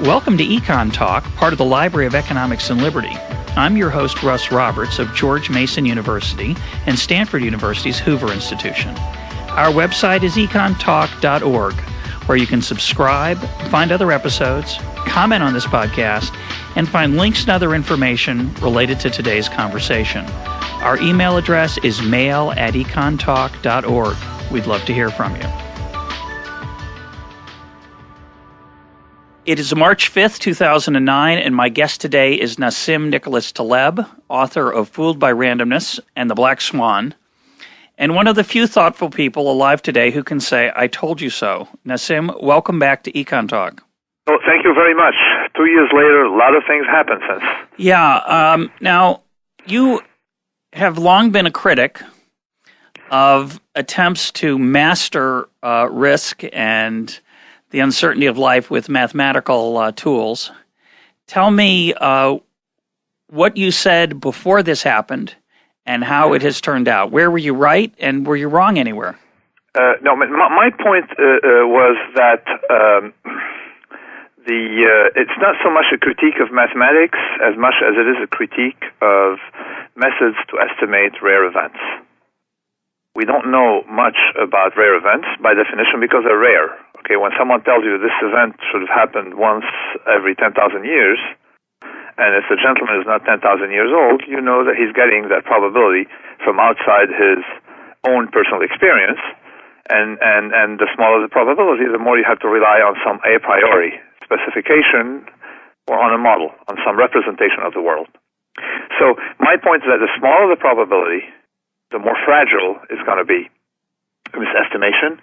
Welcome to Econ Talk, part of the Library of Economics and Liberty. I'm your host, Russ Roberts of George Mason University and Stanford University's Hoover Institution. Our website is econtalk.org, where you can subscribe, find other episodes, comment on this podcast, and find links and other information related to today's conversation. Our email address is mail@econtalk.org. We'd love to hear from you. It is March 5th, 2009, and my guest today is Nassim Nicolas Taleb, author of Fooled by Randomness and The Black Swan, and one of the few thoughtful people alive today who can say, I told you so. Nassim, welcome back to Econ Talk. Oh, thank you very much. 2 years later, a lot of things happened since. Yeah. Now, you have long been a critic of attempts to master risk and the uncertainty of life with mathematical tools. Tell me what you said before this happened and how it has turned out. Where were you right and were you wrong anywhere? No, my point was that it's not so much a critique of mathematics as much as it is a critique of methods to estimate rare events. We don't know much about rare events by definition because they're rare. Okay, when someone tells you this event should have happened once every 10,000 years, and if the gentleman is not 10,000 years old, you know that he's getting that probability from outside his own personal experience, and the smaller the probability, the more you have to rely on some a priori specification or on a model, on some representation of the world. So my point is that the smaller the probability, the more fragile it's going to be, this estimation,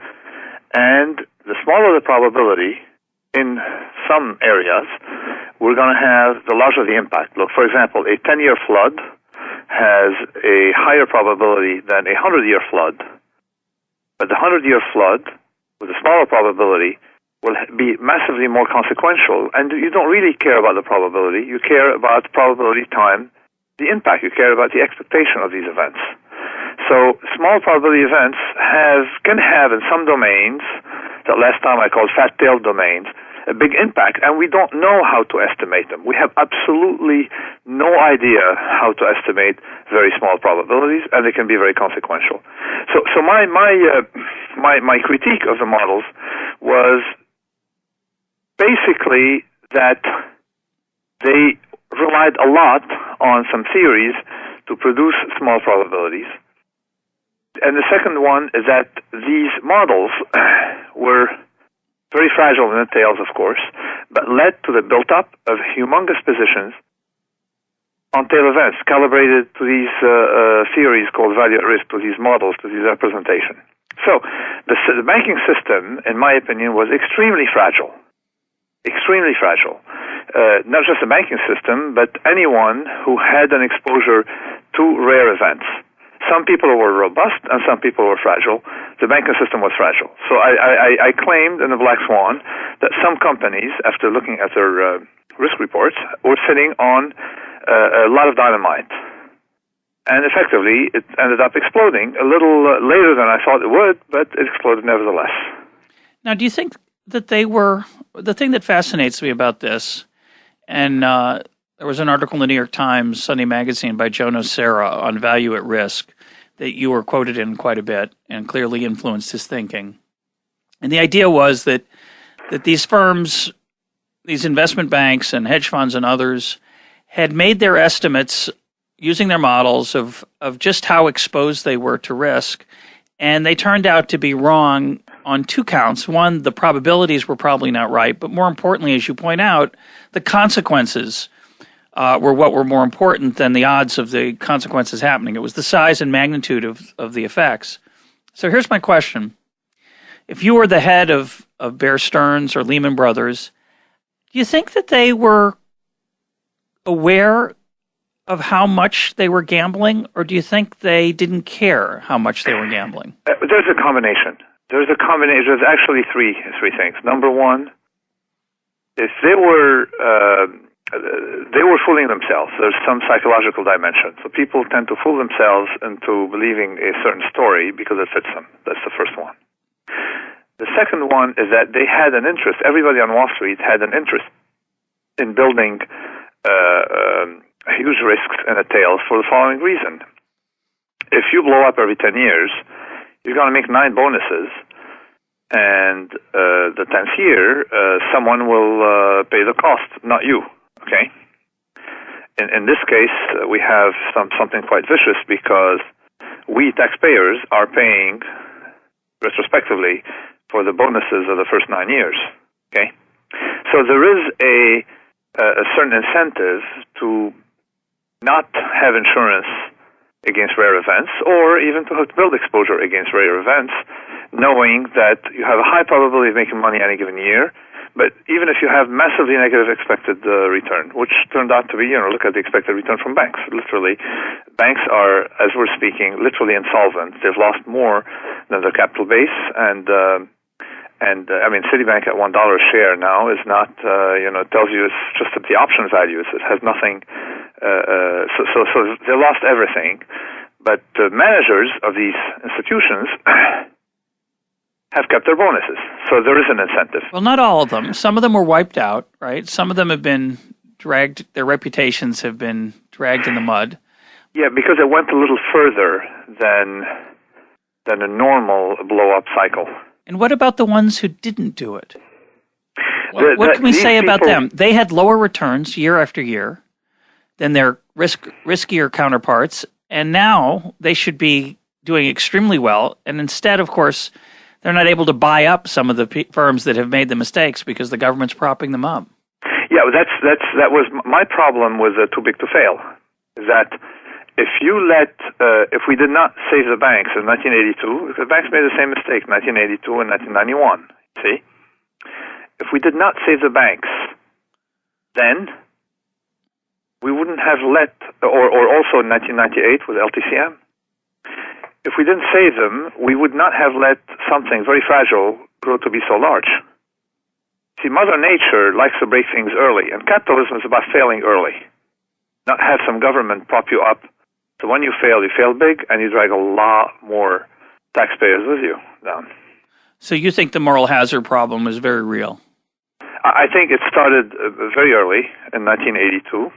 and the smaller the probability in some areas, we're going to have the larger the impact. Look, for example, a 10-year flood has a higher probability than a 100-year flood, but the 100-year flood with a smaller probability will be massively more consequential, and you don't really care about the probability. You care about the probability time the impact. You care about the expectation of these events. So small probability events can have in some domains, that last time I called fat-tailed domains, a big impact, and we don't know how to estimate them. We have absolutely no idea how to estimate very small probabilities, and they can be very consequential. So my critique of the models was basically that they relied a lot on some theories to produce small probabilities. And the second one is that these models were very fragile in the tails, of course, but led to the build-up of humongous positions on tail events, calibrated to these theories called value at risk, to these models, to these representation. So the banking system, in my opinion, was extremely fragile. Extremely fragile. Not just the banking system, but anyone who had an exposure to rare events. Some people were robust and some people were fragile. The banking system was fragile. So I claimed in the Black Swan that some companies, after looking at their risk reports, were sitting on a lot of dynamite. And effectively, it ended up exploding a little later than I thought it would, but it exploded nevertheless. Now, do you think that they were, the thing that fascinates me about this, and there was an article in the New York Times Sunday Magazine by Joe Nocera on value at risk that you were quoted in quite a bit and clearly influenced his thinking. And the idea was that these firms, these investment banks and hedge funds and others, had made their estimates using their models of just how exposed they were to risk, and they turned out to be wrong on two counts. One, the probabilities were probably not right, but more importantly, as you point out, the consequences were what were more important than the odds of the consequences happening. It was the size and magnitude of the effects. So here's my question. If you were the head of Bear Stearns or Lehman Brothers, do you think that they were aware of how much they were gambling, or do you think they didn't care how much they were gambling? There's a combination. There's actually three things. Number one, if they were fooling themselves. There's some psychological dimension. So people tend to fool themselves into believing a certain story because it fits them. That's the first one. The second one is that they had an interest. Everybody on Wall Street had an interest in building huge risks in a tail for the following reason. If you blow up every 10 years, you're going to make 9 bonuses, and the 10th year, someone will pay the cost, not you, okay? In this case, we have something quite vicious because we taxpayers are paying retrospectively for the bonuses of the first 9 years, okay? So there is a certain incentive to not have insurance against rare events, or even to build exposure against rare events, knowing that you have a high probability of making money any given year, but even if you have massively negative expected return, which turned out to be, look at the expected return from banks. Literally, banks are, as we're speaking, literally insolvent. They've lost more than their capital base, and I mean, Citibank at $1 a share now is not, tells you it's just at the option value. It has nothing. So they lost everything. But the managers of these institutions have kept their bonuses. So there is an incentive. Well, not all of them. Some of them were wiped out, right? Some of them have been dragged. Their reputations have been dragged in the mud. Yeah, because it went a little further than a normal blow-up cycle. And what about the ones who didn't do it? What can we say about them? They had lower returns year after year than their riskier counterparts, and now they should be doing extremely well. And instead, of course, they're not able to buy up some of the firms that have made the mistakes because the government's propping them up. Yeah, that was my problem with too big to fail. Is that if we did not save the banks in 1982, the banks made the same mistake in 1982 and 1991. See, if we did not save the banks, then we wouldn't have or also in 1998 with LTCM. If we didn't save them, we would not have let something very fragile grow to be so large. See, Mother Nature likes to break things early, and capitalism is about failing early, not have some government prop you up. So when you fail big, and you drag a lot more taxpayers with you down. So you think the moral hazard problem is very real? I think it started very early in 1982,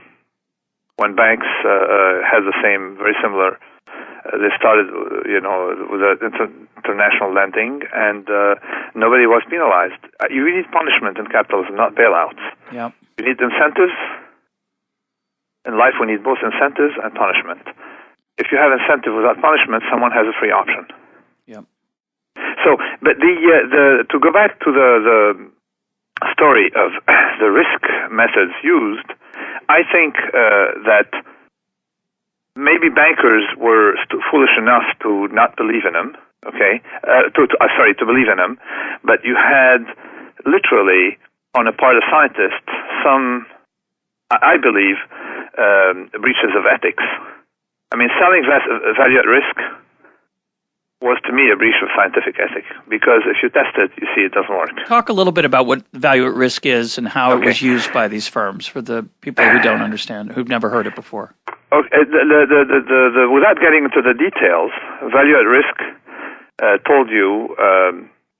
when banks had the same, very similar. They started, with international lending, and nobody was penalized. You need punishment in capitalism, not bailouts. Yep. You need incentives. In life, we need both incentives and punishment. If you have incentive without punishment, someone has a free option. Yep. So, but to go back to the story of the risk methods used, I think that maybe bankers were foolish enough to not believe in them. Okay, to believe in them, but you had literally on the part of scientists some, I believe, breaches of ethics. I mean, selling value at risk was, to me, a breach of scientific ethic, because if you test it, you see it doesn't work. Talk a little bit about what value at risk is and how it was used by these firms for the people who don't understand, who've never heard it before. Okay, without getting into the details, value at risk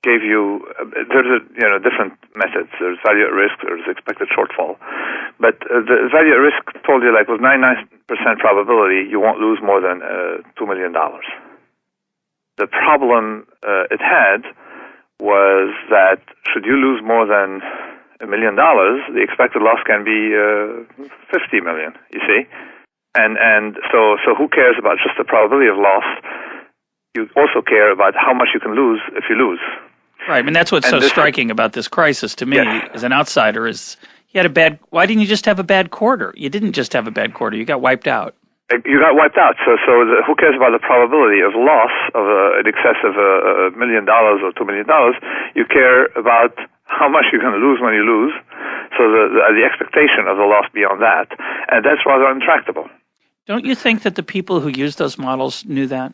gave you there's different methods. There's value at risk, there's expected shortfall, but the value at risk told you, like, with 99% probability you won't lose more than $2 million. The problem it had was that should you lose more than $1 million, the expected loss can be $50 million. You see, and so who cares about just the probability of loss? You also care about how much you can lose if you lose. Right. I mean, that's what's so striking about this crisis to me as an outsider is why didn't you just have a bad quarter? You didn't just have a bad quarter. You got wiped out. You got wiped out. So who cares about the probability of loss of in excess of $1 million or $2 million? You care about how much you're going to lose when you lose. So the expectation of the loss beyond that. And that's rather intractable. Don't you think that the people who used those models knew that?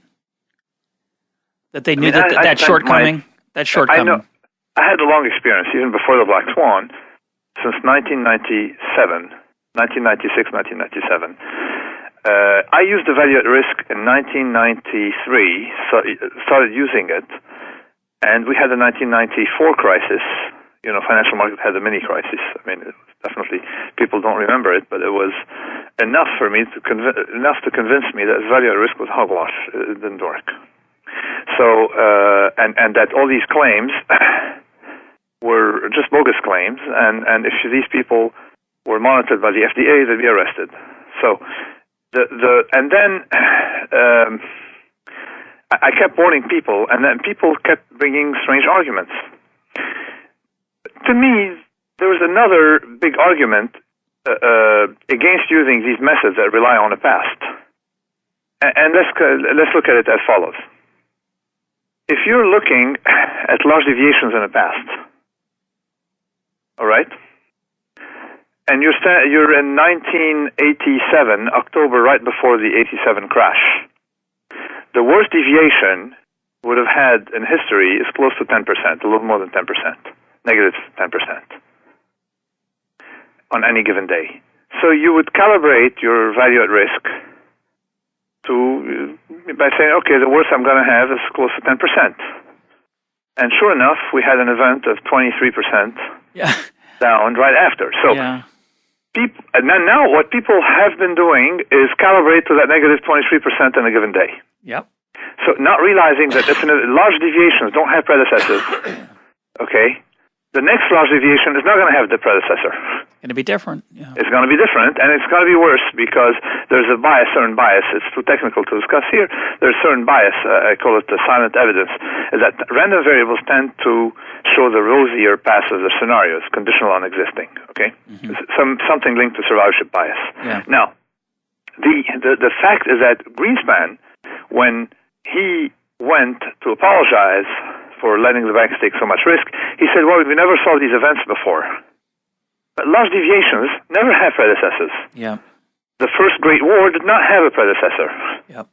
That they knew that shortcoming? That shortcoming. I know. I had a long experience, even before the Black Swan, since 1996, 1997. I used the value at risk in 1993, so started using it, and we had the 1994 crisis, financial market had a mini crisis. I mean, it was definitely, people don't remember it, but it was enough for me to convince me that value at risk was hogwash. It didn't work. So, and that all these claims were just bogus claims, and if these people were monitored by the FDA, they'd be arrested. So, and then I kept warning people, and then people kept bringing strange arguments. To me, there was another big argument against using these methods that rely on the past. And let's look at it as follows. If you're looking at large deviations in the past, all right, and you're in 1987, October, right before the 87 crash, the worst deviation would have had in history is close to 10%, a little more than 10%, negative 10% on any given day. So you would calibrate your value at risk by saying, okay, the worst I'm going to have is close to 10%. And sure enough, we had an event of 23% down right after. So and then now what people have been doing is calibrate to that negative 23% in a given day. Yep. So not realizing that large deviations don't have predecessors, okay, the next large deviation is not going to have the predecessor. Going to be different. Yeah. It's going to be different, and it's going to be worse because there's a bias, certain bias. It's too technical to discuss here. There's certain bias, I call it the silent evidence, is that random variables tend to show the rosier paths of the scenarios, conditional on existing, okay? Mm-hmm. Something linked to survivorship bias. Yeah. Now, the fact is that Greenspan, when he went to apologize for letting the banks take so much risk, he said, well, we never saw these events before. But large deviations never have predecessors. Yeah. The First Great War did not have a predecessor. Yep.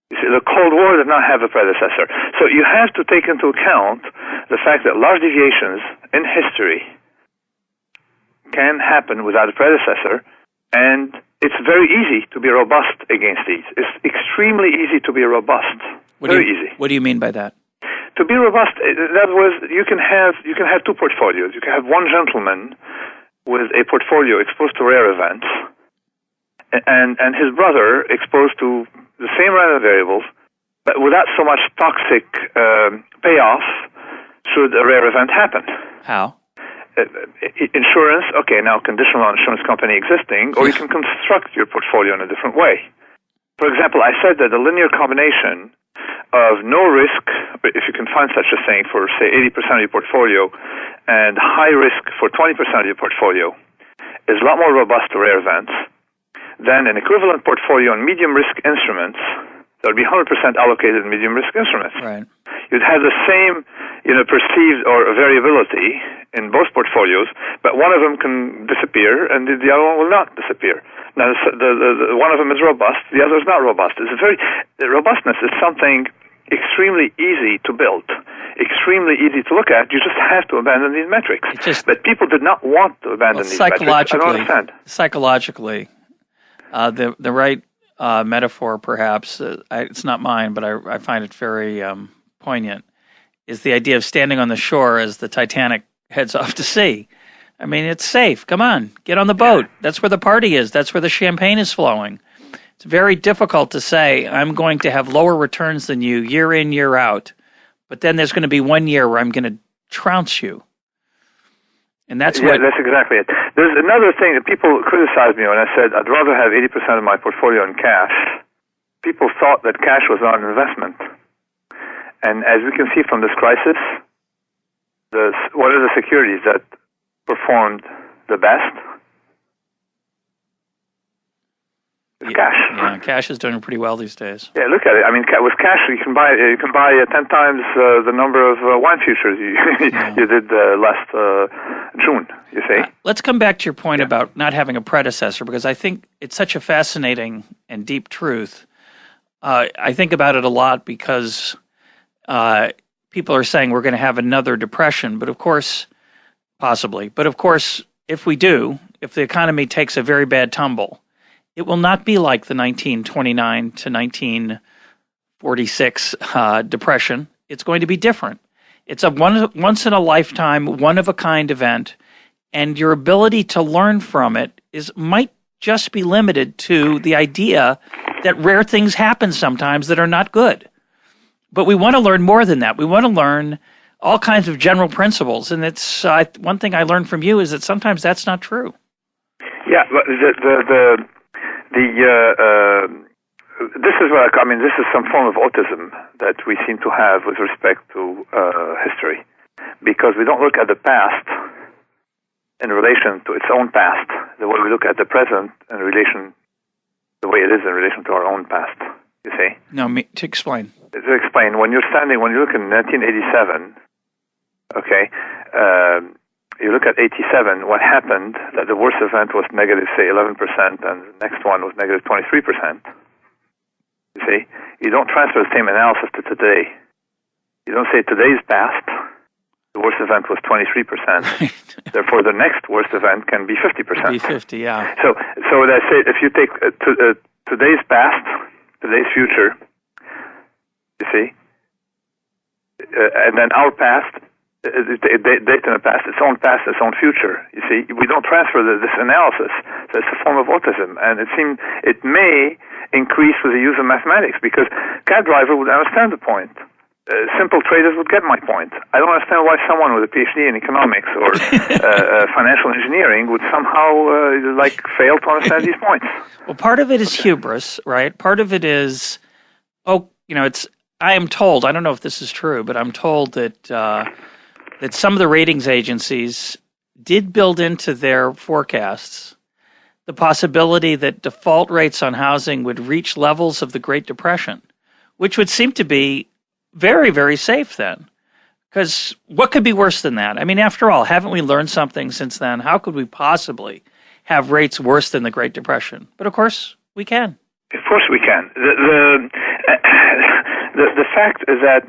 You see, the Cold War did not have a predecessor. So you have to take into account the fact that large deviations in history can happen without a predecessor, and it's very easy to be robust against these. It's extremely easy to be robust. Very easy. What do you mean by that? To be robust, in other words, you can have two portfolios. You can have one gentleman with a portfolio exposed to rare events, and his brother exposed to the same random variables, but without so much toxic payoff should a rare event happen. How? Insurance, okay, now conditional on insurance company existing, or you can construct your portfolio in a different way. For example, I said that the linear combination of no risk, if you can find such a thing, for, say, 80% of your portfolio, and high risk for 20% of your portfolio, is a lot more robust to rare events than an equivalent portfolio on medium risk instruments that would be 100% allocated in medium risk instruments. Right. You'd have the same, perceived or variability in both portfolios, but one of them can disappear and the other one will not disappear. Now, the one of them is robust, the other is not robust. Robustness is something extremely easy to build, extremely easy to look at. You just have to abandon these metrics. But people did not want to abandon these metrics. I don't understand. Psychologically, the right metaphor, perhaps, it's not mine, but I find it very poignant, is the idea of standing on the shore as the Titanic heads off to sea. I mean, it's safe. Come on, get on the boat. That's where the party is. That's where the champagne is flowing. It's very difficult to say, I'm going to have lower returns than you year in, year out, but then there's going to be 1 year where I'm going to trounce you. And that's that's exactly it. There's another thing that people criticized me when I said I'd rather have 80% of my portfolio in cash. People thought that cash was not an investment. And as we can see from this crisis, what are the securities that performed the best? It's cash. Yeah, cash is doing pretty well these days. Yeah, look at it. I mean, with cash, you can buy 10 times the number of wine futures you did last June. You see. Let's come back to your point about not having a predecessor, because I think it's such a fascinating and deep truth. I think about it a lot because people are saying we're going to have another depression, but of course, possibly. But of course, if we do, if the economy takes a very bad tumble, it will not be like the 1929 to 1946 depression. It's going to be different. It's a once in a lifetime, one of a kind event, and your ability to learn from it might just be limited to the idea that rare things happen sometimes that are not good. But we want to learn more than that. We want to learn all kinds of general principles, and it's one thing I learned from you is that sometimes that's not true. Yeah, but this is what I mean. This is some form of autism that we seem to have with respect to history, because we don't look at the past in relation to its own past, the way we look at the present in relation, the way it is in relation to our own past. You see? No, to explain. To explain, when you look in 1987, okay, you look at 87, what happened, that the worst event was negative, say, 11%, and the next one was negative 23%. You see? You don't transfer the same analysis to today. You don't say today's past, the worst event was 23%. Therefore, the next worst event can be 50%. Be 50, yeah. So what I say, if you take today's past, today's future, you see, and then our past, date in the past, its own future. You see, we don't transfer this analysis. So it's a form of autism, and it may increase with the use of mathematics, because cab driver would understand the point. Simple traders would get my point. I don't understand why someone with a PhD in economics or financial engineering would somehow fail to understand these points. Well, part of it is hubris, right? Part of it is, I am told, I don't know if this is true, but I'm told that that some of the ratings agencies did build into their forecasts the possibility that default rates on housing would reach levels of the Great Depression, which would seem to be very, very safe then. Because what could be worse than that? I mean, after all, haven't we learned something since then? How could we possibly have rates worse than the Great Depression? But of course, we can. Of course we can. The fact is that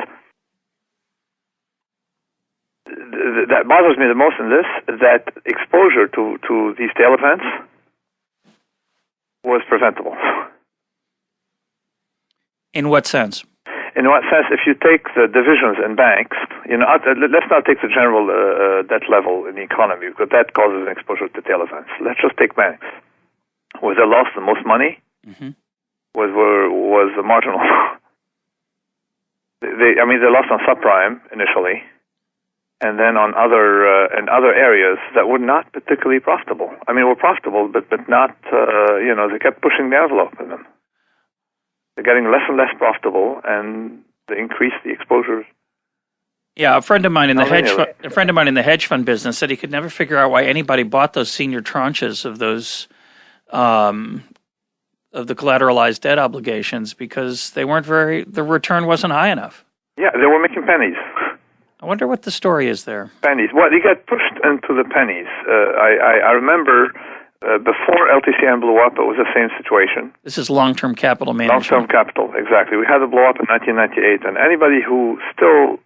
that bothers me the most in this, that exposure to these tail events was preventable. In what sense? In what sense? If you take the divisions in banks, let's not take the general debt level in the economy, because that causes an exposure to tail events. Let's just take banks. Was they lost the most money? Mm-hmm. Was the marginal? They lost on subprime initially, and then on other areas that were not particularly profitable. I mean, were profitable, but not. They kept pushing the envelope in them. They're getting less and less profitable, and they increase the exposure. Yeah, a friend of mine in the hedge fund business said he could never figure out why anybody bought those senior tranches of those of the collateralized debt obligations, because the return wasn't high enough. Yeah, they were making pennies. I wonder what the story is there. Pennies. Well, they got pushed into the pennies. I remember before LTCM blew up, it was the same situation. This is long-term capital management. Long-term capital, exactly. We had a blow up in 1998, and anybody who still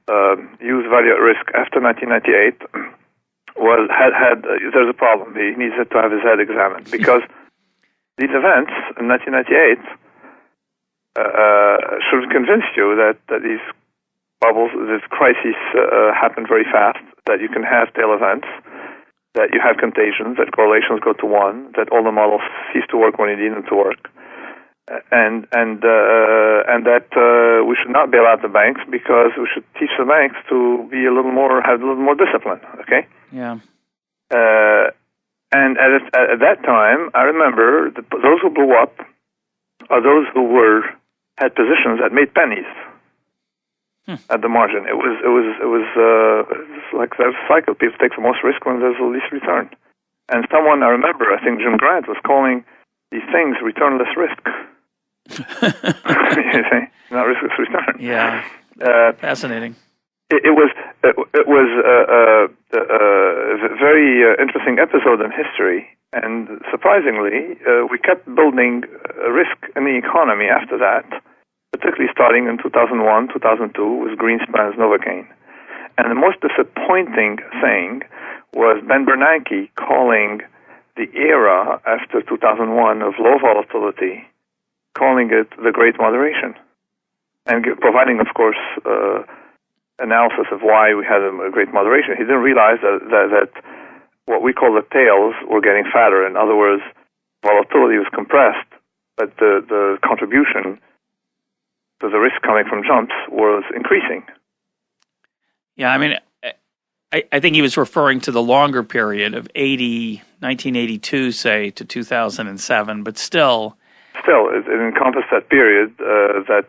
used value at risk after 1998 there's a problem. He needs to have his head examined, because these events in 1998 should have convinced you that these bubbles, these crises happen very fast, that you can have tail events, that you have contagions, that correlations go to 1, that all the models cease to work when you need them to work, and that we should not bail out the banks, because we should teach the banks to be have a little more discipline. Okay. Yeah. And at that time, I remember those who blew up are those who had positions that made pennies at the margin. It was like there's a cycle. People take the most risk when there's the least return. And someone, I remember, I think Jim Grant was calling these things returnless risk. You see, not riskless return. Yeah, fascinating. It was a very interesting episode in history, and surprisingly, we kept building risk in the economy after that, particularly starting in 2001, 2002 with Greenspan's Novocaine. And the most disappointing thing was Ben Bernanke calling the era after 2001 of low volatility, calling it the Great Moderation, and providing, of course, analysis of why we had a great moderation. He didn't realize that what we call the tails were getting fatter. In other words, volatility was compressed, but the contribution to the risk coming from jumps was increasing. Yeah, I mean, I think he was referring to the longer period of 1982, say, to 2007, but still, it encompassed that period that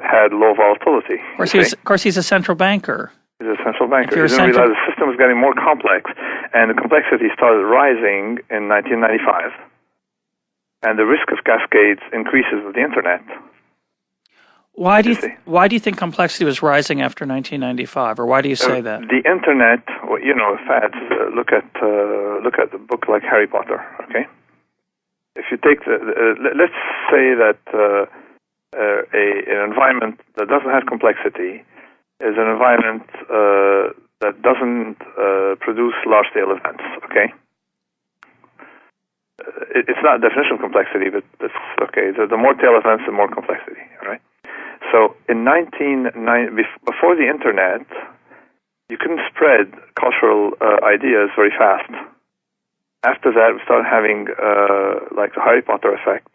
had low volatility. Of course, he's a central banker. He's a central banker. He didn't realize the system was getting more complex, and the complexity started rising in 1995, and the risk of cascades increases with the internet. Why do you think complexity was rising after 1995, or why do you say that? The internet, fads. Look at the book like Harry Potter. Okay, if you take let's say that an environment that doesn't have complexity is an environment that doesn't produce large-scale events. Okay, it's not a definition of complexity, but it's okay. The more tail events, the more complexity. All right. So in 1990, before the internet, you couldn't spread cultural ideas very fast. After that, we started having like the Harry Potter effect.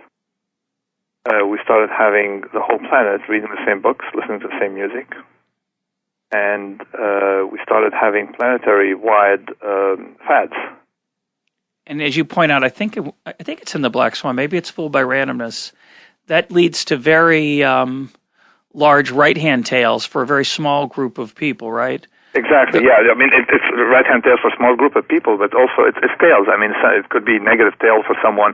We started having the whole planet reading the same books, listening to the same music, and we started having planetary-wide fads. And as you point out, I think it's in the Black Swan. Maybe it's fooled by randomness. That leads to very large right-hand tails for a very small group of people, right? Exactly. Yeah. I mean, it's right-hand tails for a small group of people, but also it's tails. I mean, it could be negative tail for someone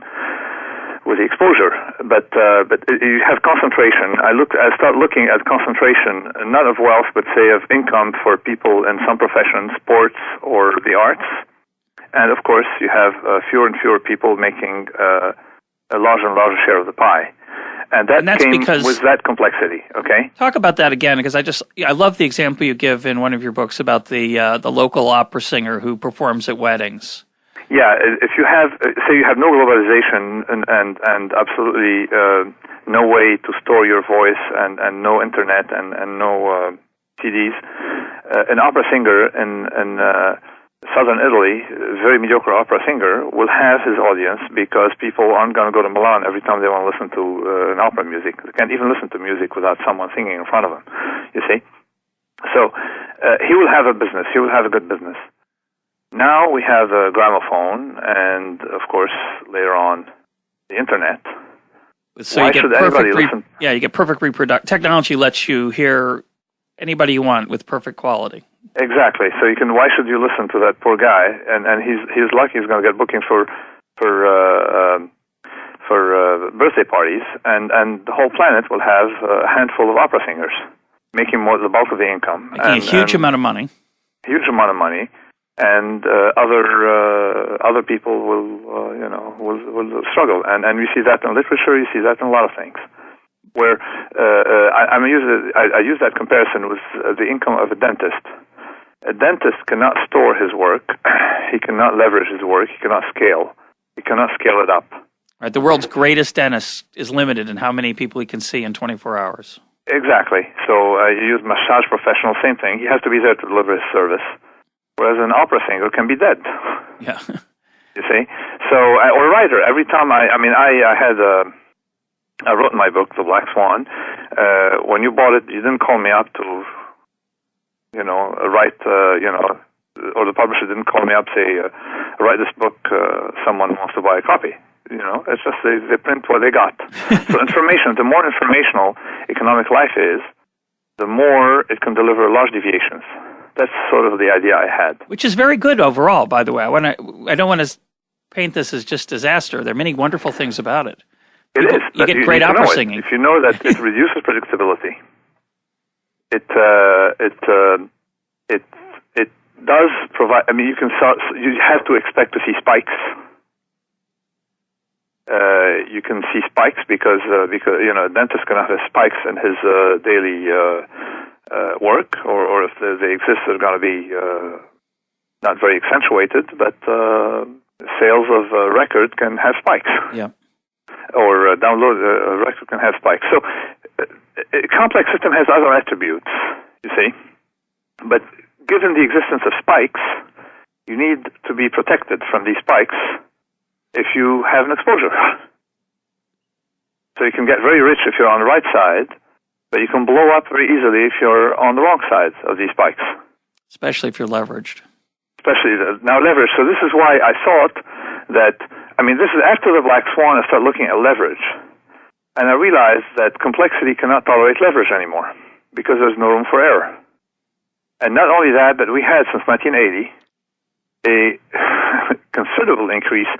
with the exposure, but you have concentration. I start looking at concentration, not of wealth, but say of income for people in some professions, sports or the arts, and of course you have fewer and fewer people making a larger and larger share of the pie. And that's came with that complexity, okay? Talk about that again, because I love the example you give in one of your books about the local opera singer who performs at weddings. Yeah, if you have, say you have no globalization and absolutely no way to store your voice and no internet and no CDs, an opera singer in southern Italy, a very mediocre opera singer, will have his audience because people aren't going to go to Milan every time they want to listen to an opera music. They can't even listen to music without someone singing in front of them, you see? So he will have a business. He will have a good business. Now we have a gramophone and, of course, later on, the internet. So why should anybody listen? Yeah, you get perfect reproduction. Technology lets you hear anybody you want with perfect quality. Exactly. So why should you listen to that poor guy? And he's lucky he's going to get bookings for birthday parties, and the whole planet will have a handful of opera singers making the bulk of the income, making a huge amount of money. Huge amount of money, and other people will struggle, and you see that in literature. You see that in a lot of things. Where I use that comparison with the income of a dentist. A dentist cannot store his work. He cannot leverage his work. He cannot scale. He cannot scale it up. Right. The world's greatest dentist is limited in how many people he can see in 24 hours. Exactly. So you use massage professional, same thing. He has to be there to deliver his service. Whereas an opera singer can be dead. Yeah. You see? So, or a writer. Every time I wrote in my book, The Black Swan. When you bought it, you didn't call me up to, write, or the publisher didn't call me up, say, write this book, someone wants to buy a copy. It's just they print what they got. So the more informational economic life is, the more it can deliver large deviations. That's sort of the idea I had. Which is very good overall, by the way. I don't want to paint this as just disaster. There are many wonderful things about it. You get great opera singing. If you know that it reduces predictability, it does provide. I mean, you have to expect to see spikes. You can see spikes because a dentist can have spikes in his daily work, or if they exist, they're going to be not very accentuated. But sales of a record can have spikes. Yeah. Or download a record can have spikes. So a complex system has other attributes, you see. But given the existence of spikes, you need to be protected from these spikes if you have an exposure. So you can get very rich if you're on the right side, but you can blow up very easily if you're on the wrong side of these spikes. Especially if you're leveraged. Now leverage. So this is why I thought that, this is after the black swan, I started looking at leverage. And I realized that complexity cannot tolerate leverage anymore because there's no room for error. And not only that, but we had since 1980 a considerable increase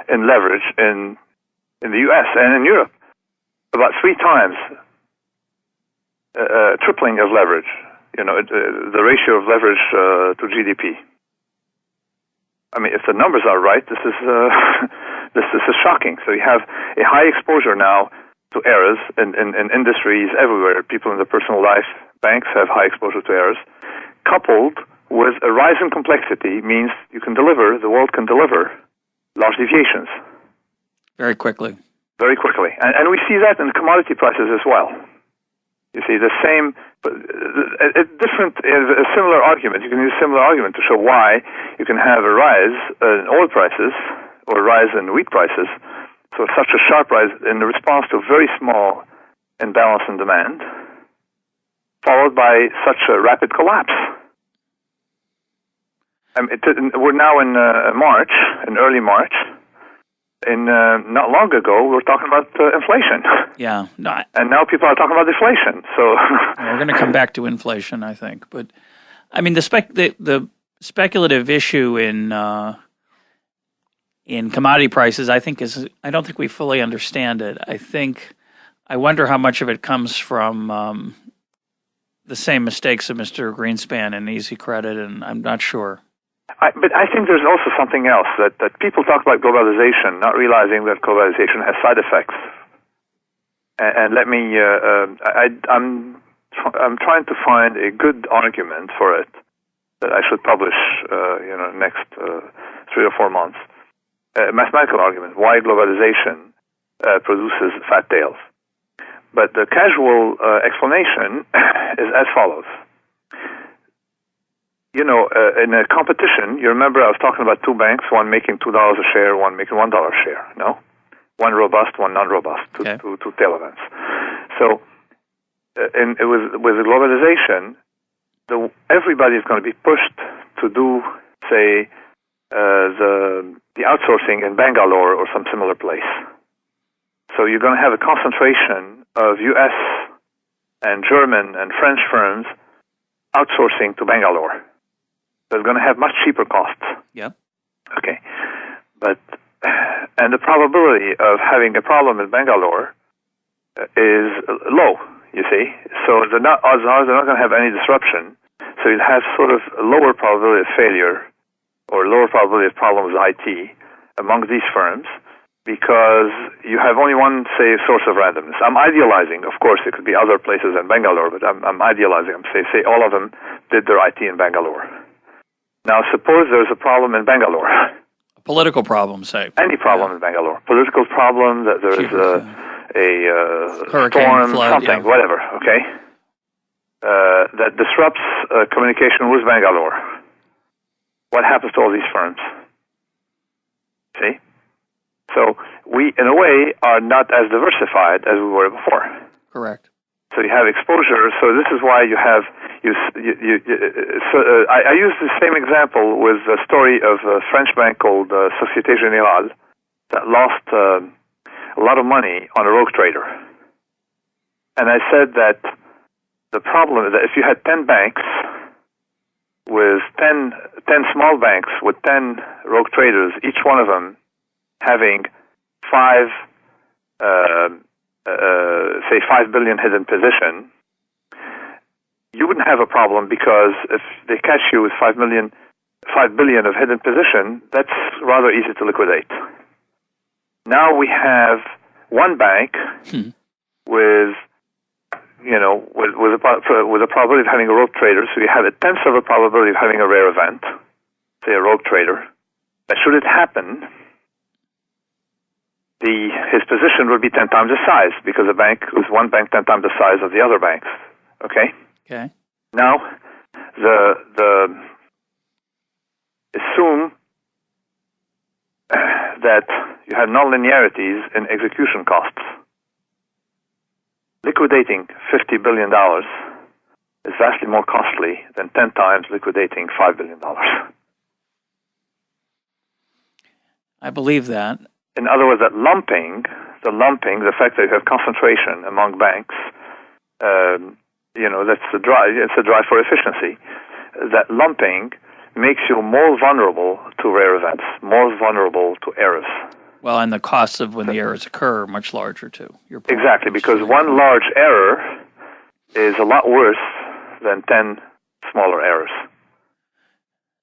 in leverage in the U.S. and in Europe, about 3 times tripling of leverage. The ratio of leverage to GDP. If the numbers are right, this is this is shocking. So you have a high exposure now to errors in industries everywhere. People in their personal life, banks have high exposure to errors, coupled with a rise in complexity means the world can deliver large deviations. Very quickly. Very quickly. And we see that in commodity prices as well. You see, the same, a similar argument. You can use a similar argument to show why you can have a rise in oil prices or a rise in wheat prices. So such a sharp rise in response to a very small imbalance in demand, followed by such a rapid collapse. We're now in March, in early March. Not long ago, we were talking about inflation. Yeah. No, and now people are talking about deflation. So we're going to come back to inflation, I think. But, the speculative issue in commodity prices, I don't think we fully understand it. I wonder how much of it comes from the same mistakes of Mr. Greenspan and Easy Credit, and I'm not sure. But I think there's also something else, that people talk about globalization, not realizing that globalization has side effects. And let me, I'm trying to find a good argument for it that I should publish, next 3 or 4 months. A mathematical argument, why globalization produces fat tails. But the casual explanation is as follows. In a competition, you remember I was talking about 2 banks, one making $2 a share, one making $1 a share, no? One robust, one non-robust, two tail events. So with the globalization, everybody is going to be pushed to do, say, the outsourcing in Bangalore or some similar place. So you're going to have a concentration of U.S. and German and French firms outsourcing to Bangalore. So it's going to have much cheaper costs. Yep. Okay. And the probability of having a problem in Bangalore is low, you see. So odds are they're not going to have any disruption. So you'll have sort of a lower probability of failure or lower probability of problems with IT among these firms because you have only one, say, source of randomness. I'm idealizing. Of course, it could be other places in Bangalore, but I'm idealizing. I'm say all of them did their IT in Bangalore. Now, suppose there's a problem in Bangalore. A political problem, say. Any problem in Bangalore. Political problem, that there's a storm, flood, something, whatever, okay? That disrupts communication with Bangalore. What happens to all these firms? See? So we, in a way, are not as diversified as we were before. Correct. So you have exposure. So this is why you have I use the same example with a story of a French bank called Société Générale that lost a lot of money on a rogue trader. And I said that the problem is that if you had 10 banks with 10 small banks with 10 rogue traders, each one of them having 5 billion hidden position, you wouldn't have a problem because if they catch you with 5 billion of hidden position, that's rather easy to liquidate. Now we have one bank with a probability of having a rogue trader, so you have a tenth of a probability of having a rare event, say a rogue trader. That should it happen, his position would be 10 times the size because the bank was one bank 10 times the size of the other banks. Okay. Okay. Now, the assume that you have nonlinearities in execution costs. Liquidating $50 billion is vastly more costly than 10 times liquidating $5 billion. I believe that. In other words, that the fact that you have concentration among banks, that's it's a drive for efficiency. That lumping makes you more vulnerable to rare events, more vulnerable to errors. Well, and the costs of when the errors occur are much larger, too. Exactly, because one large error is a lot worse than 10 smaller errors.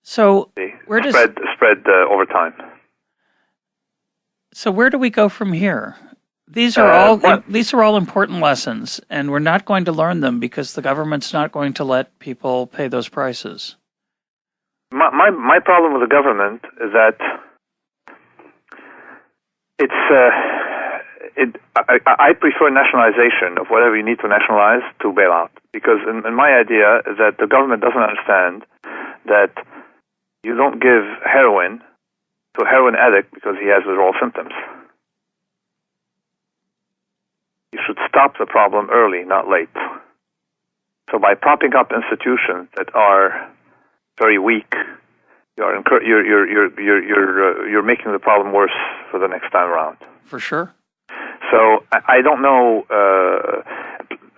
So where does spread over time? So where do we go from here? These are all important lessons, and we're not going to learn them because the government's not going to let people pay those prices. My problem with the government is that I prefer nationalization of whatever you need to nationalize to bailout, because in my idea is that the government doesn't understand that you don't give heroin to a heroin addict because he has withdrawal symptoms. You should stop the problem early, not late. So by propping up institutions that are very weak, you're making the problem worse for the next time around. For sure. So I don't know.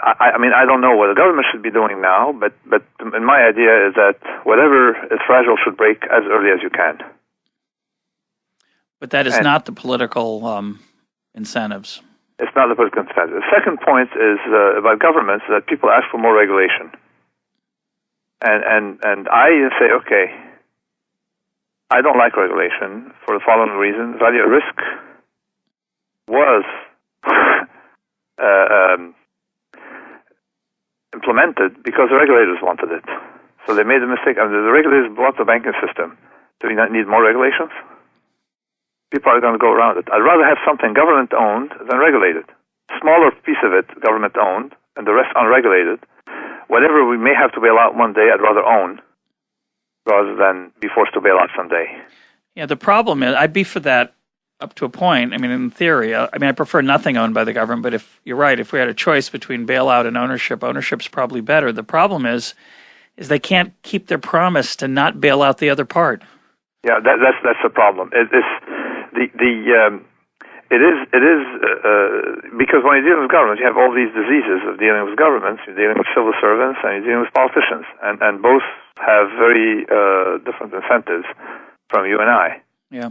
I don't know what the government should be doing now, but in my idea is that whatever is fragile should break as early as you can. But that is not the political incentives. It's not the political incentive. The second point is about governments, that people ask for more regulation. And I say, okay, I don't like regulation for the following reason. Value at risk was implemented because the regulators wanted it. So they made a mistake. I mean, the regulators bought the banking system. Do we not need more regulations? People are going to go around it. I'd rather have something government-owned than regulated. Smaller piece of it government-owned and the rest unregulated. Whatever we may have to bail out one day, I'd rather own rather than be forced to bail out someday. Yeah, the problem is, I'd be for that up to a point. I mean, in theory, I prefer nothing owned by the government, but if you're right, if we had a choice between bailout and ownership's probably better. The problem is they can't keep their promise to not bail out the other part. Yeah, that's the problem. It is because when you're dealing with governments, you have all these diseases of dealing with governments. You're dealing with civil servants and you're dealing with politicians, and both have very different incentives from you and I. Yeah.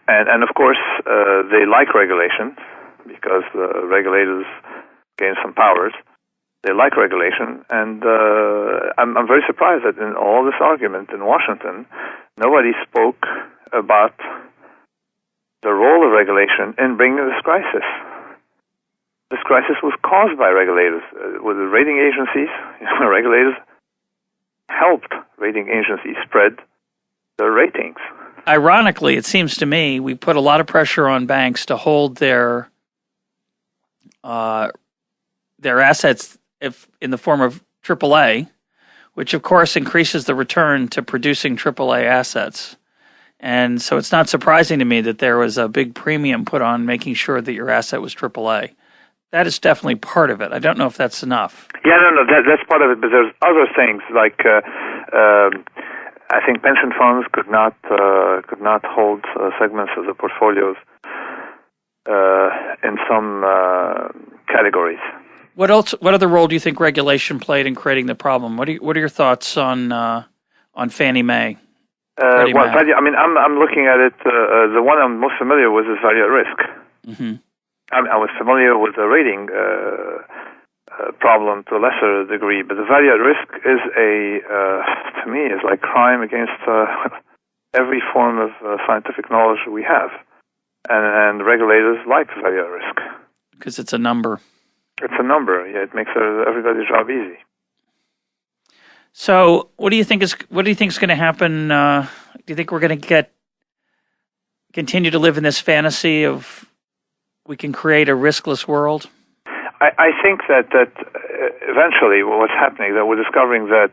And of course, they like regulation because the regulators gain some powers. They like regulation, and I'm very surprised that in all this argument in Washington, nobody spoke about the role of regulation in bringing this crisis. This crisis was caused by regulators. With the rating agencies, regulators helped rating agencies spread their ratings. Ironically, it seems to me, we put a lot of pressure on banks to hold their assets in the form of AAA, which of course increases the return to producing AAA assets. And so it's not surprising to me that there was a big premium put on making sure that your asset was AAA. That is definitely part of it. I don't know if that's enough. Yeah, no, that's part of it. But there's other things like I think pension funds could not hold segments of the portfolios in some categories. What else? What other role do you think regulation played in creating the problem? What are your thoughts on Fannie Mae? I'm looking at it. The one I'm most familiar with is value at risk. Mm-hmm. I was familiar with the rating problem to a lesser degree, but the value at risk is to me, is like crime against every form of scientific knowledge we have, and regulators like value at risk because it's a number. It's a number. Yeah, it makes everybody's job easy. So, what do you think is going to happen? Do you think we're going to continue to live in this fantasy of we can create a riskless world? I think that eventually what's happening, that we're discovering that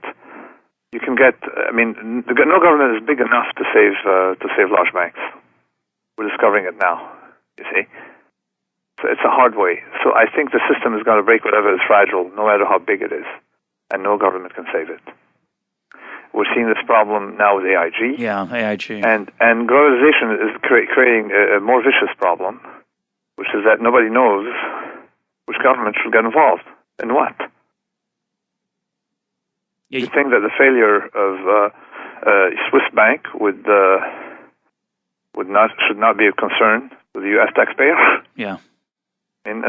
You can get. I mean, no government is big enough to save large banks. We're discovering it now. You see, so it's a hard way. So I think the system is going to break whatever is fragile, no matter how big it is, and no government can save it. We're seeing this problem now with AIG. Yeah, AIG. And globalization is creating a more vicious problem, which is that nobody knows which government should get involved in what. Yeah. You think that the failure of Swiss bank should not be a concern to the U.S. taxpayer? Yeah. And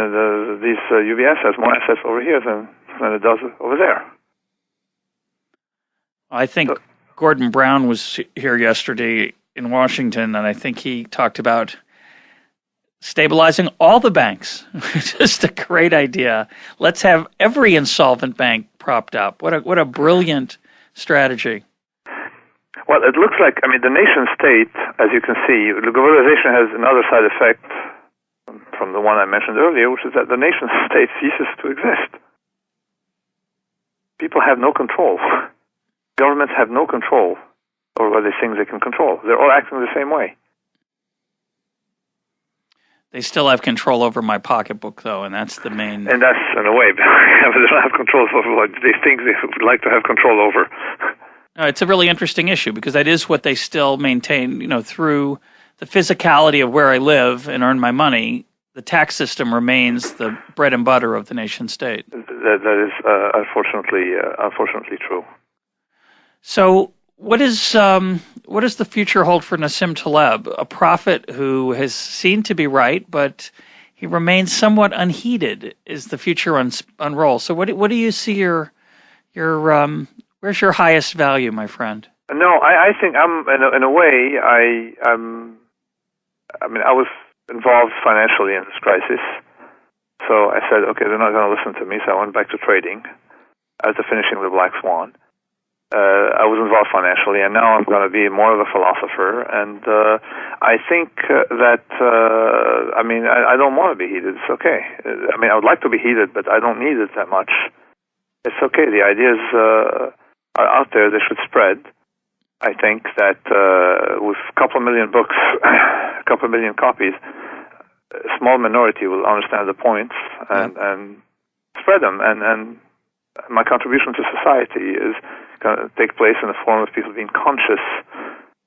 these UBS has more assets over here than it does over there. I think Gordon Brown was here yesterday in Washington, and I think he talked about stabilizing all the banks. Just a great idea. Let's have every insolvent bank propped up. What a brilliant strategy. Well, it looks like, the nation state, as you can see, the globalization has another side effect from the one I mentioned earlier, which is that the nation state ceases to exist. People have no control. Governments have no control over the things they can control. They're all acting the same way. They still have control over my pocketbook, though, and that's the main... And that's, in a way, they don't have control over what they think they would like to have control over. It's a really interesting issue, because that is what they still maintain, through the physicality of where I live and earn my money. The tax system remains the bread and butter of the nation state. That is unfortunately true. So what does the future hold for Nassim Taleb, a prophet who has seen to be right, but he remains somewhat unheeded as the future unrolls? So what do you see your where's your highest value, my friend? No, I think I'm in a way I was involved financially in this crisis, so I said, okay, they're not going to listen to me, so I went back to trading after finishing the Black Swan. I was involved financially, and now I'm going to be more of a philosopher. And I think that I don't want to be heated. It's okay. I would like to be heated, but I don't need it that much. It's okay. The ideas are out there. They should spread. I think that with a couple of million books, a couple of million copies, a small minority will understand the points and spread them. And my contribution to society is going to take place in the form of people being conscious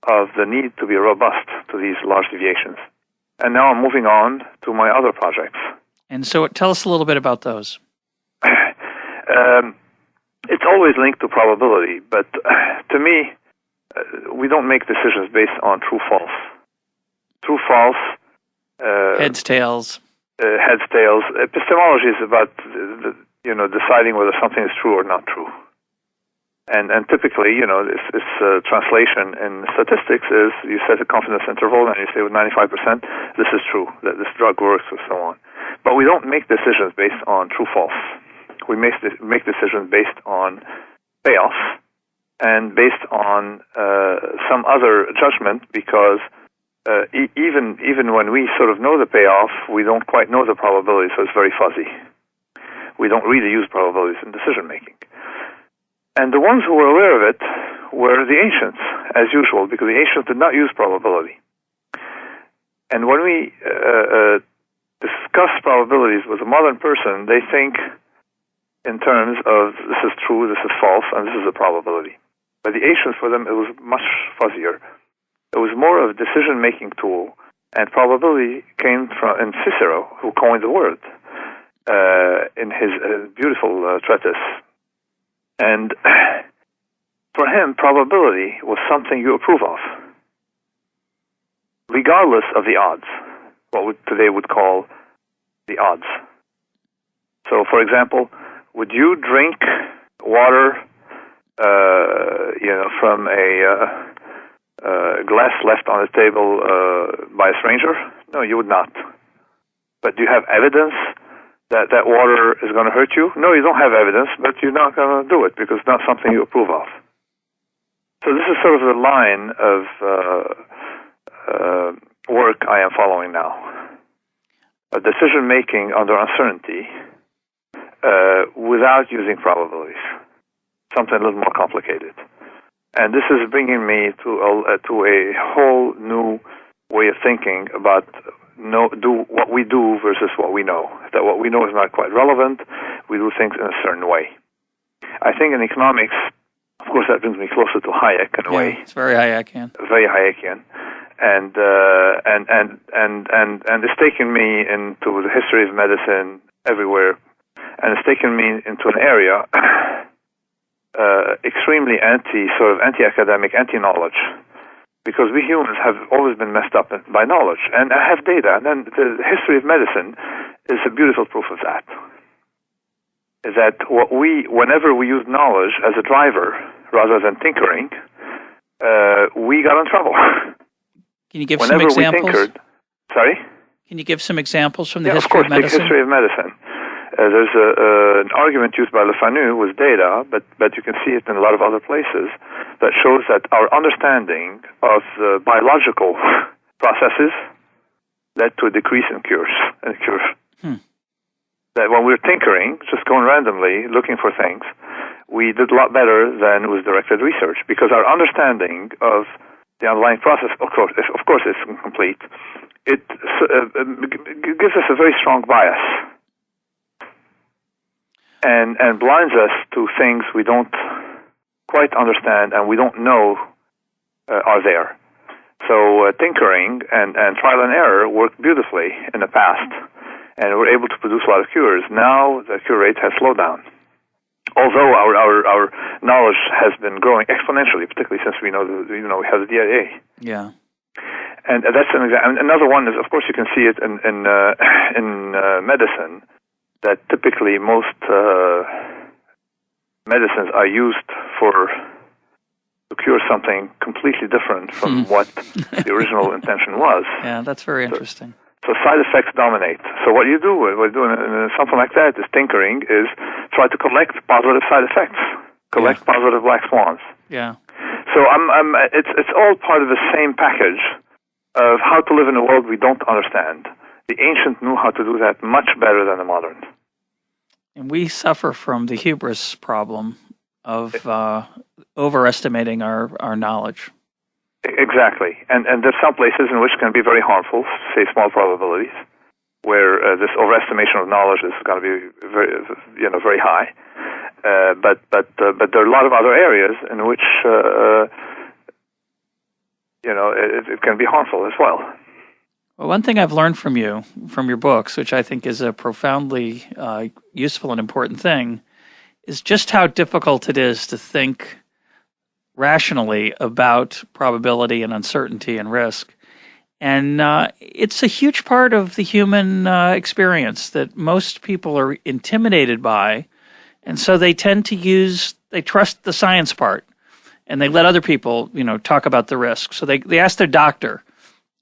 of the need to be robust to these large deviations. And now I'm moving on to my other projects. And so tell us a little bit about those. It's always linked to probability, but to me, we don't make decisions based on true-false. True-false... heads, tails. Heads, tails. Epistemology is about deciding whether something is true or not true. And typically, this translation in statistics is you set a confidence interval and you say with 95%, this is true, that this drug works, or so on. But we don't make decisions based on true-false. We make decisions based on payoff and based on some other judgment, because even when we sort of know the payoff, we don't quite know the probability, so it's very fuzzy. We don't really use probabilities in decision-making. And the ones who were aware of it were the ancients, as usual, because the ancients did not use probability. And when we discuss probabilities with a modern person, they think in terms of this is true, this is false, and this is a probability. But the ancients, for them, it was much fuzzier. It was more of a decision-making tool, and probability came from Cicero, who coined the word in his beautiful treatise. And for him, probability was something you approve of, regardless of the odds, what today would call the odds. So, for example, would you drink water, from a glass left on the table by a stranger? No, you would not. But do you have evidence that water is going to hurt you? No, you don't have evidence, but you're not going to do it because it's not something you approve of. So this is sort of the line of work I am following now. A decision-making under uncertainty without using probabilities. Something a little more complicated. And this is bringing me to a whole new way of thinking about do what we do versus what we know. That what we know is not quite relevant. We do things in a certain way. I think in economics, of course, that brings me closer to Hayek in a way. It's very Hayekian. Very Hayekian, and it's taken me into the history of medicine everywhere, and it's taken me into an area extremely anti-academic, anti-knowledge. Because we humans have always been messed up by knowledge. And I have data, and then the history of medicine is a beautiful proof of that. Is that whenever we use knowledge as a driver rather than tinkering, we got in trouble. Can you give some examples? Sorry? Can you give some examples from the history of medicine? Of course, the history of medicine. There's an argument used by Le Fanu with data, but you can see it in a lot of other places, that shows that our understanding of the biological processes led to a decrease in cures. That when we were tinkering, just going randomly, looking for things, we did a lot better than with directed research, because our understanding of the underlying process, of course, it's incomplete. It gives us a very strong bias. And blinds us to things we don't quite understand and we don't know are there. So tinkering and trial and error worked beautifully in the past, and we're able to produce a lot of cures. Now the cure rate has slowed down. Although our knowledge has been growing exponentially, particularly since we have the DNA. Yeah. And that's an example. Another one is, of course, you can see it in medicine, that typically most medicines are used to cure something completely different from what the original intention was. Yeah, that's very interesting. So side effects dominate. So what you do in something like that is tinkering, is try to collect positive side effects, positive black swans. Yeah. So it's all part of the same package of how to live in a world we don't understand. The ancient knew how to do that much better than the modern. And we suffer from the hubris problem of overestimating our knowledge. Exactly. And there's some places in which it can be very harmful, say small probabilities, where this overestimation of knowledge is going to be very high. But there are a lot of other areas in which it can be harmful as well. Well, one thing I've learned from you, from your books, which I think is a profoundly useful and important thing, is just how difficult it is to think rationally about probability and uncertainty and risk. And it's a huge part of the human experience that most people are intimidated by. And so they tend to they trust the science part, and they let other people, talk about the risk. So they ask their doctor,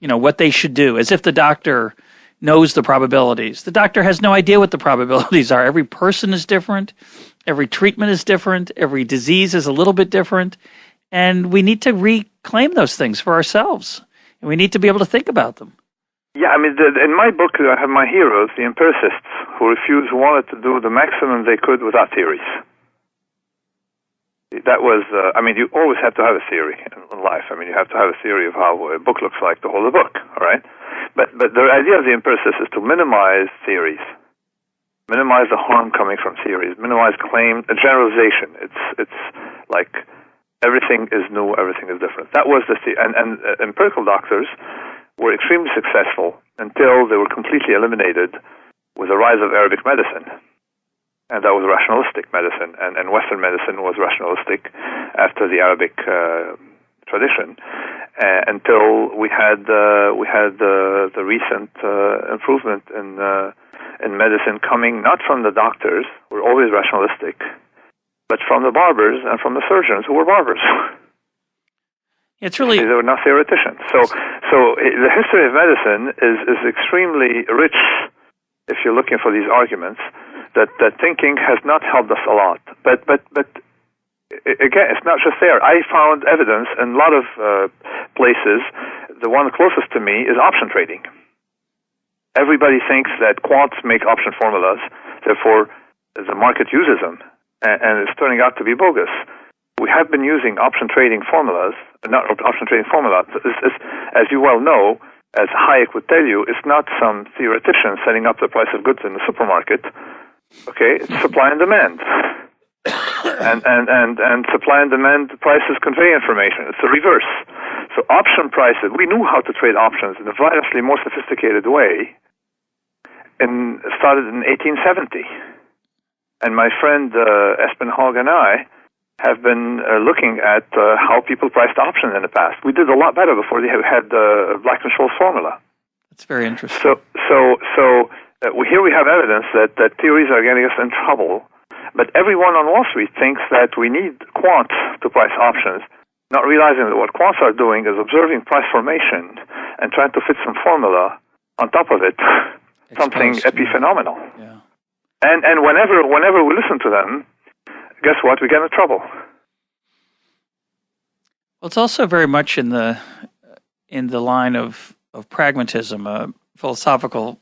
what they should do, as if the doctor knows the probabilities. The doctor has no idea what the probabilities are. Every person is different. Every treatment is different. Every disease is a little bit different. And we need to reclaim those things for ourselves. And we need to be able to think about them. Yeah, I mean, in my book, I have my heroes, the empiricists, who wanted to do the maximum they could without theories. That was, you always have to have a theory in life. I mean, you have to have a theory of how a book looks like to hold a book, all right? But the idea of the empiricist is to minimize theories, minimize the harm coming from theories, minimize claim, a generalization. It's like everything is new, everything is different. That was and empirical doctors were extremely successful until they were completely eliminated with the rise of Arabic medicine. And that was rationalistic medicine, and Western medicine was rationalistic after the Arabic tradition, until we had the recent improvement in medicine coming not from the doctors, who were always rationalistic, but from the barbers and from the surgeons who were barbers. It's really they were not theoreticians. So the history of medicine is extremely rich. If you're looking for these arguments, that thinking has not helped us a lot. But again, it's not just there. I found evidence in a lot of places. The one closest to me is option trading. Everybody thinks that quants make option formulas, therefore the market uses them, and it's turning out to be bogus. we have been using option trading formulas, not option trading formula. As you well know, as Hayek would tell you, it's not some theoretician setting up the price of goods in the supermarket. Okay, it's supply and demand. and supply and demand prices convey information. It's the reverse. So option prices, we knew how to trade options in a vastly more sophisticated way, and started in 1870. And my friend Espen Hogg and I have been looking at how people priced options in the past. We did a lot better before they had the Black-Scholes formula. That's very interesting. So here we have evidence that theories are getting us in trouble. But everyone on Wall Street thinks that we need quants to price options, not realizing that what quants are doing is observing price formation and trying to fit some formula on top of it, something epiphenomenal. Yeah. And whenever we listen to them, guess what? We get into trouble. Well, it's also very much in the line of pragmatism, a philosophical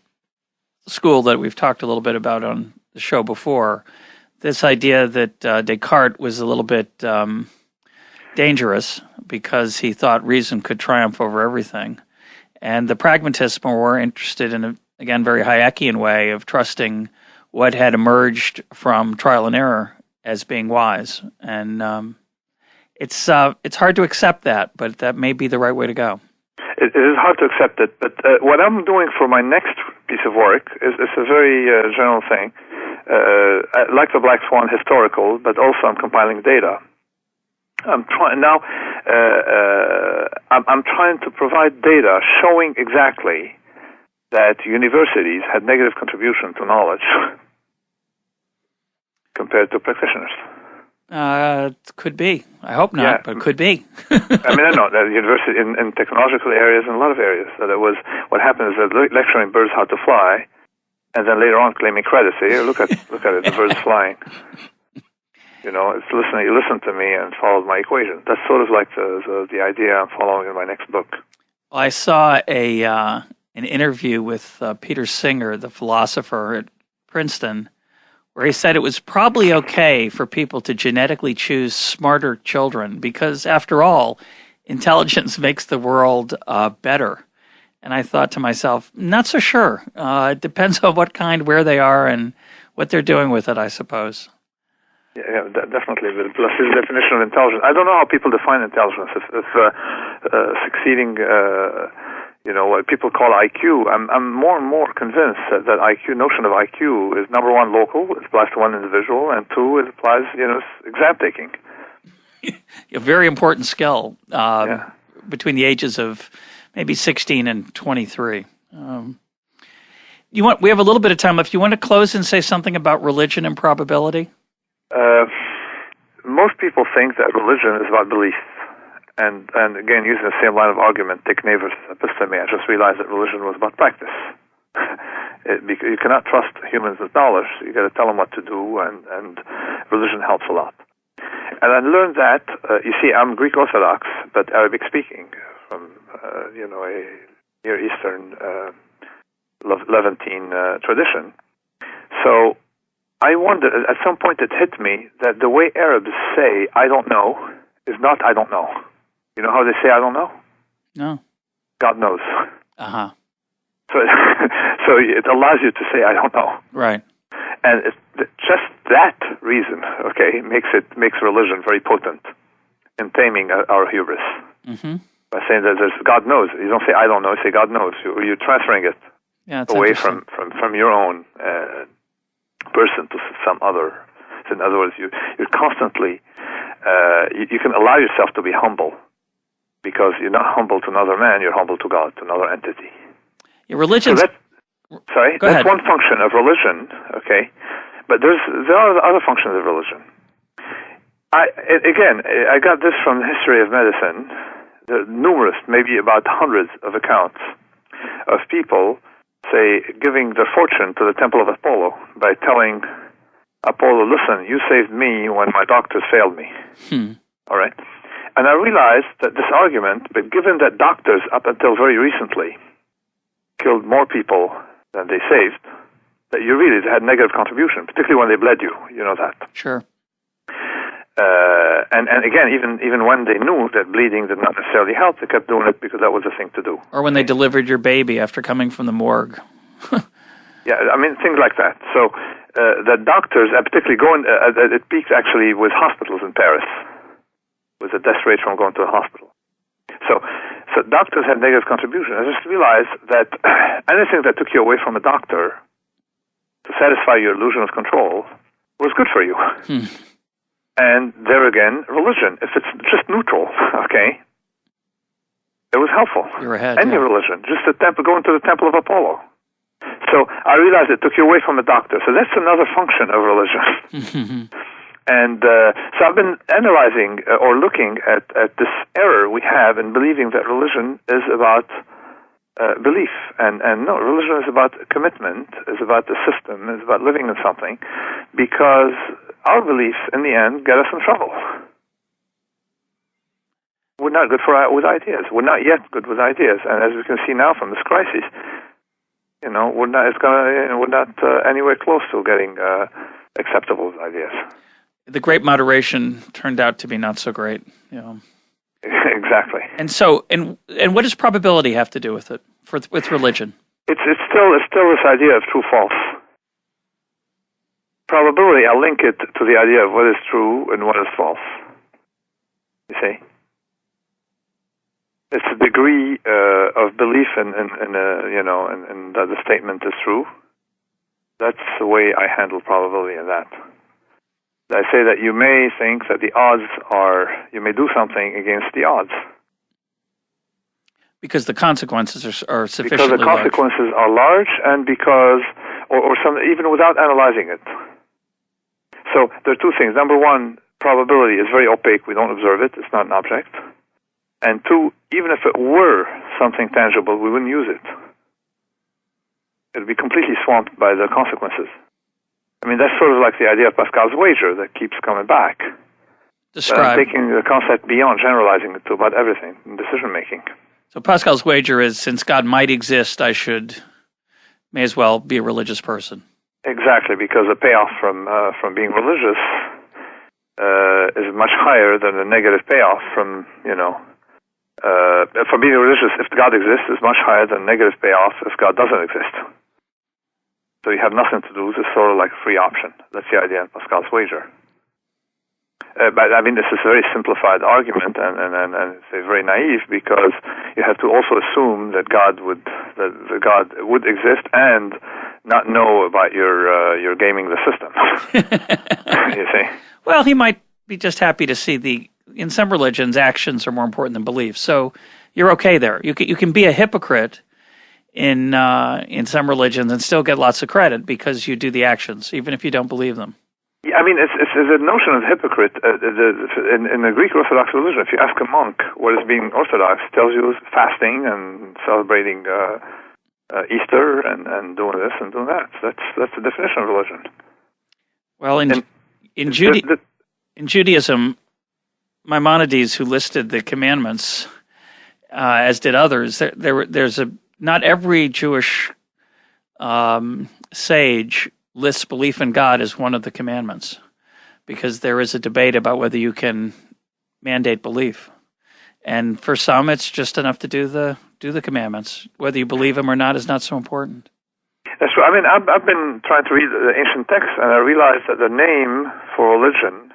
school that we've talked a little bit about on the show before. This idea that Descartes was a little bit dangerous because he thought reason could triumph over everything. And the pragmatists were interested in, again, very Hayekian way of trusting what had emerged from trial and error as being wise. And it's hard to accept that, but that may be the right way to go. It is hard to accept it, but what I'm doing for my next piece of work is a very general thing. Like the Black Swan, historical, but also I'm compiling data. I'm trying to provide data showing exactly that universities had negative contribution to knowledge compared to practitioners. Could be. I hope not, but it could be. I mean, I know that university in technological areas and a lot of areas. So that was what happened is that lecturing birds how to fly, and then later on claiming credit. Say, here, look at it, the bird's flying. You know, it's listening. You listen to me and followed my equation. That's sort of like the idea I'm following in my next book. Well, I saw an interview with Peter Singer, the philosopher at Princeton, where he said it was probably okay for people to genetically choose smarter children because, after all, intelligence makes the world better. And I thought to myself, not so sure. It depends on what kind, where they are, and what they're doing with it, I suppose. Yeah, definitely. Plus his definition of intelligence. I don't know how people define intelligence. If succeeding, what people call IQ, I'm more and more convinced that IQ notion of IQ is, number one, local. It applies to one individual, and two, it applies, exam taking. A very important skill between the ages of maybe 16 and 23. We have a little bit of time left. You want to close and say something about religion and probability? Most people think that religion is about belief. And again, using the same line of argument, take Never's episteme, I just realized that religion was about practice. You cannot trust humans with knowledge. You got to tell them what to do, and religion helps a lot. And I learned that, you see, I'm Greek Orthodox, but Arabic speaking, from a Near Eastern Levantine tradition. So I wondered, at some point it hit me that the way Arabs say "I don't know" is not "I don't know." You know how they say "I don't know"? No. God knows. Uh-huh. So it allows you to say "I don't know." Right. And just that reason, makes religion very potent in taming our hubris. Mm-hmm. By saying that God knows. You don't say "I don't know," you say "God knows." You're transferring it away from your own person to some other. So in other words, you're constantly, you can allow yourself to be humble because you're not humble to another man, you're humble to God, to another entity. Your religion. So that's one function of religion, okay? But there are other functions of religion. I got this from the history of medicine. There are numerous, maybe about hundreds of accounts of people, say, giving their fortune to the temple of Apollo by telling Apollo, listen, you saved me when my doctors failed me. All right? And I realized that this argument, but given that doctors, up until very recently, killed more people than they saved, that you really had negative contribution, particularly when they bled you. You know that. Sure. And again, even when they knew that bleeding did not necessarily help, they kept doing it because that was the thing to do. Or when they delivered your baby after coming from the morgue. Yeah, I mean, things like that. So the doctors, particularly it peaked actually with hospitals in Paris, with the death rate from going to the hospital. So doctors had negative contribution. I just realized that anything that took you away from a doctor to satisfy your illusion of control was good for you. And there again, religion, if it's just neutral, okay, it was helpful. You're ahead. Any religion, just going to the temple of Apollo. So I realized it took you away from a doctor. So that's another function of religion. And so I've been analyzing or looking at this error we have in believing that religion is about belief. And no, religion is about commitment, is about the system, is about living in something, because our beliefs, in the end, get us in trouble. We're not good with ideas. We're not yet good with ideas. And as we can see now from this crisis, we're not anywhere close to getting acceptable with ideas. The great moderation turned out to be not so great. Exactly. And so, and what does probability have to do with it, with religion? It's still this idea of true false. Probability, I link it to the idea of what is true and what is false. You see? It's a degree of belief in that the statement is true. That's the way I handle probability in that. I say that you may think that the odds you may do something against the odds. Because the consequences are sufficiently large. Because the consequences are large, and because, or some, even without analyzing it. So there are two things. Number one, probability is very opaque. We don't observe it. It's not an object. And two, even if it were something tangible, we wouldn't use it. It would be completely swamped by the consequences. I mean, that's sort of like the idea of Pascal's wager that keeps coming back. Describe. Taking the concept beyond, generalizing it to about everything in decision-making. So Pascal's wager is, since God might exist, may as well be a religious person. Exactly, because the payoff from being religious is much higher than the negative payoff from being religious. If God exists, is much higher than negative payoff if God doesn't exist. So you have nothing to lose. It's sort of like a free option. That's the idea in Pascal's wager. But I mean, this is a very simplified argument, and it's very naive, because you have to also assume that God would exist and not know about your gaming the system. You see? Well, he might be just happy to see in some religions, actions are more important than beliefs. So you're okay there. You can be a hypocrite in some religions and still get lots of credit because you do the actions, even if you don't believe them. Yeah, I mean, it's a notion of hypocrite. In the Greek Orthodox religion, if you ask a monk what is being Orthodox, tells you fasting and celebrating Easter and doing this and doing that. So that's the definition of religion. Well, in Judaism, Maimonides, who listed the commandments, as did others, not every Jewish sage lists belief in God as one of the commandments, because there is a debate about whether you can mandate belief. And for some, it's just enough to do the commandments. Whether you believe them or not is not so important. That's right. I mean, I've been trying to read the ancient texts, and I realized that the name for religion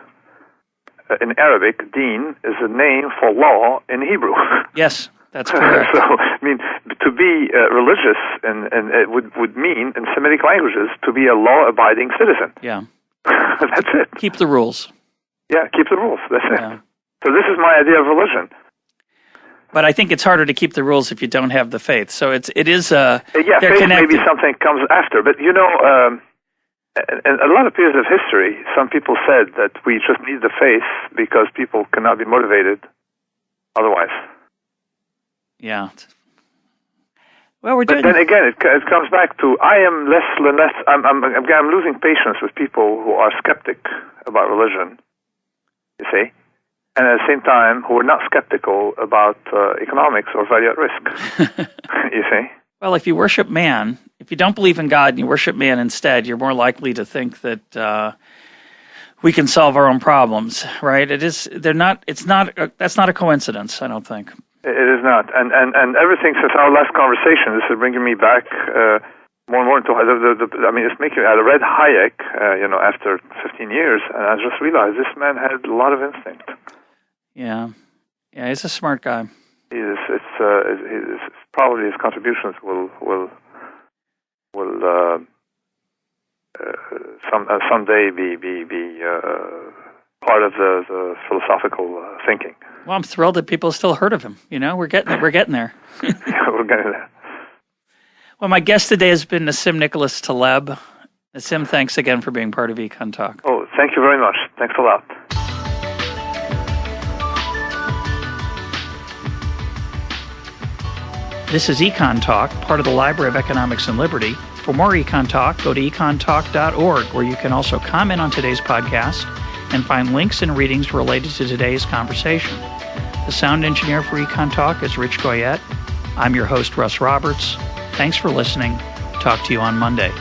in Arabic, deen, is a name for law in Hebrew. Yes. That's correct. So, I mean, to be religious, and it would mean, in Semitic languages, to be a law-abiding citizen. Yeah. That's it. Keep the rules. Yeah, keep the rules. That's it. So this is my idea of religion. But I think it's harder to keep the rules if you don't have the faith. So it is yeah, faith connected. Maybe something comes after. But, in a lot of periods of history, some people said that we just need the faith because people cannot be motivated otherwise. Yeah. Well, we're doing. But then again, it comes back to I am less and less. I'm losing patience with people who are skeptic about religion. You see, and at the same time, who are not skeptical about economics or value at risk. You see. Well, if you worship man, if you don't believe in God and you worship man instead, you're more likely to think that we can solve our own problems, right? That's not a coincidence, I don't think. It is not. And everything since our last conversation, this is bringing me back more and more into it's making I read Hayek, after 15 years, and I just realized this man had a lot of instinct. Yeah, he's a smart guy. He is. It's probably his contributions will someday be part of the philosophical thinking. Well, I'm thrilled that people still heard of him. We're getting there. We're getting there. Well, my guest today has been Nassim Nicolas Taleb. Nassim, thanks again for being part of Econ Talk. Oh, thank you very much. Thanks a lot. This is Econ Talk, part of the Library of Economics and Liberty. For more Econ Talk, go to econtalk.org, where you can also comment on today's podcast and find links and readings related to today's conversation. The sound engineer for Econ Talk is Rich Goyette. I'm your host, Russ Roberts. Thanks for listening. Talk to you on Monday.